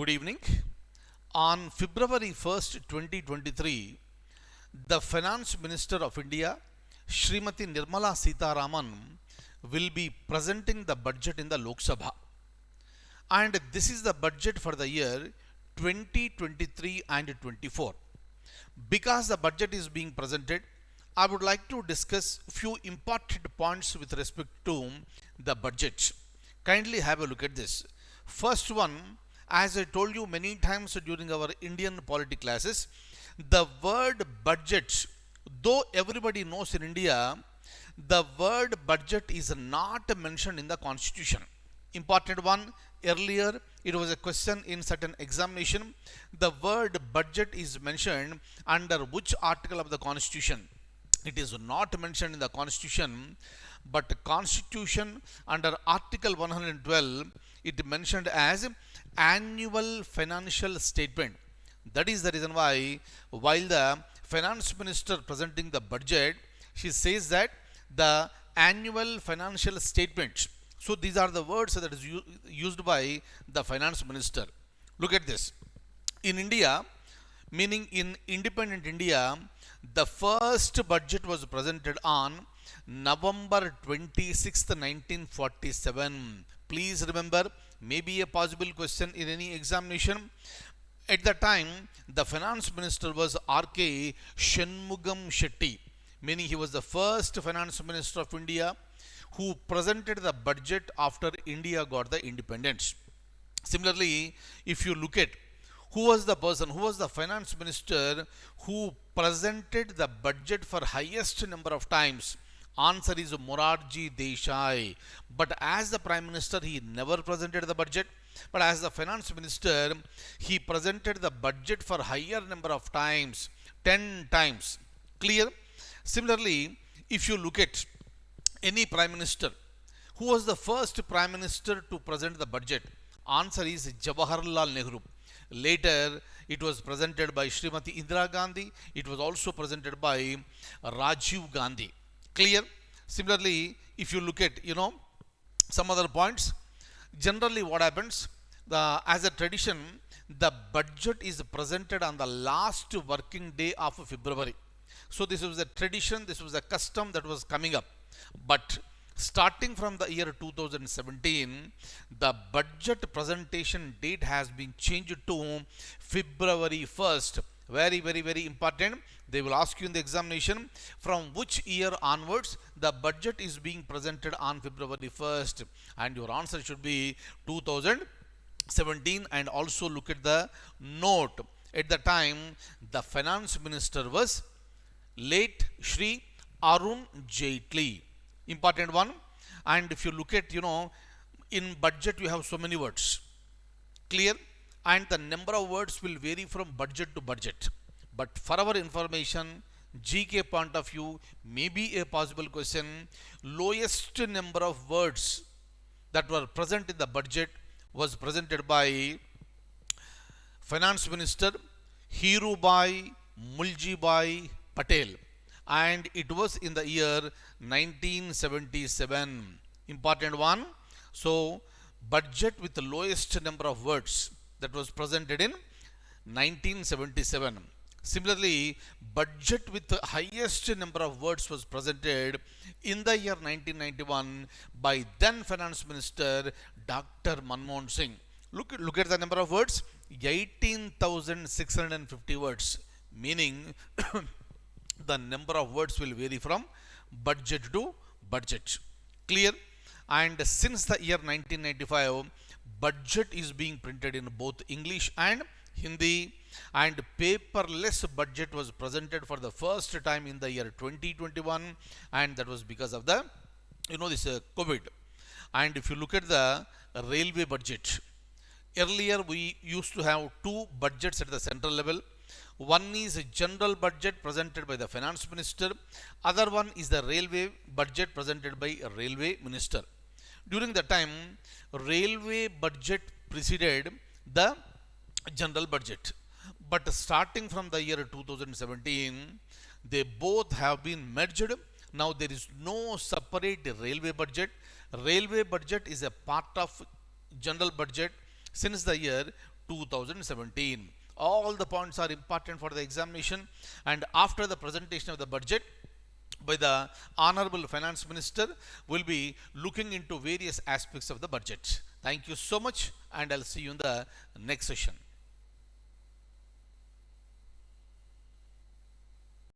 Good evening. On February 1st, 2023, the Finance Minister of India, Srimati Nirmala Sitharaman, will be presenting the budget in the Lok Sabha. And this is the budget for the year 2023 and 24. Because the budget is being presented, I would like to discuss few important points with respect to the budget. Kindly have a look at this. First one, as I told you many times during our Indian polity classes, the word budget, though everybody knows in India, the word budget is not mentioned in the constitution. Important one, earlier it was a question in certain examination. The word budget is mentioned under which article of the constitution? It is not mentioned in the constitution, but constitution under article 112, it mentioned as annual financial statement. That is the reason why while the finance minister presenting the budget, she says that the annual financial statement. So these are the words that is used by the finance minister. Look at this. In India, meaning in independent India, the first budget was presented on November 26th, 1947. Please remember, maybe a possible question in any examination. At the time, the finance minister was R.K. Shanmugam Shetty, meaning he was the first finance minister of India who presented the budget after India got the independence. Similarly, if you look at who was the person, who was the finance minister who presented the budget for highest number of times? Answer is Morarji Desai. But as the Prime Minister, he never presented the budget. But as the Finance Minister, he presented the budget for higher number of times, 10 times. Clear? Similarly, if you look at any Prime Minister, who was the first Prime Minister to present the budget? Answer is Jawaharlal Nehru. Later, it was presented by Srimati Indira Gandhi. It was also presented by Rajiv Gandhi. Clear? Similarly, if you look at, some other points, generally what happens, as a tradition, the budget is presented on the last working day of February. So this was a tradition, this was a custom that was coming up. But starting from the year 2017, the budget presentation date has been changed to February 1st. Very, very, very important. They will ask you in the examination from which year onwards the budget is being presented on February 1st. And your answer should be 2017. And also look at the note. At the time, the finance minister was late Shri Arun Jaitley. Important one. And if you look at, in budget you have so many words. Clear? And the number of words will vary from budget to budget. But for our information, GK point of view, maybe a possible question, lowest number of words that were present in the budget was presented by Finance Minister Hirubai Muljibai Patel. And it was in the year 1977. Important one. So, budget with the lowest number of words that was presented in 1977. Similarly, budget with the highest number of words was presented in the year 1991 by then Finance Minister Dr. Manmohan Singh. Look at the number of words, 18,650 words, meaning the number of words will vary from budget to budget. Clear? And since the year 1995, budget is being printed in both English and Hindi, and paperless budget was presented for the first time in the year 2021, and that was because of the this COVID. And if you look at the railway budget, earlier we used to have two budgets at the central level. One is a general budget presented by the finance minister, other one is the railway budget presented by a railway minister. During the time, railway budget preceded the general budget. But starting from the year 2017, they both have been merged. Now there is no separate railway budget. Railway budget is a part of general budget since the year 2017. All the points are important for the examination, and after the presentation of the budget by the Honorable Finance Minister, will be looking into various aspects of the budget. Thank you so much, and I'll see you in the next session.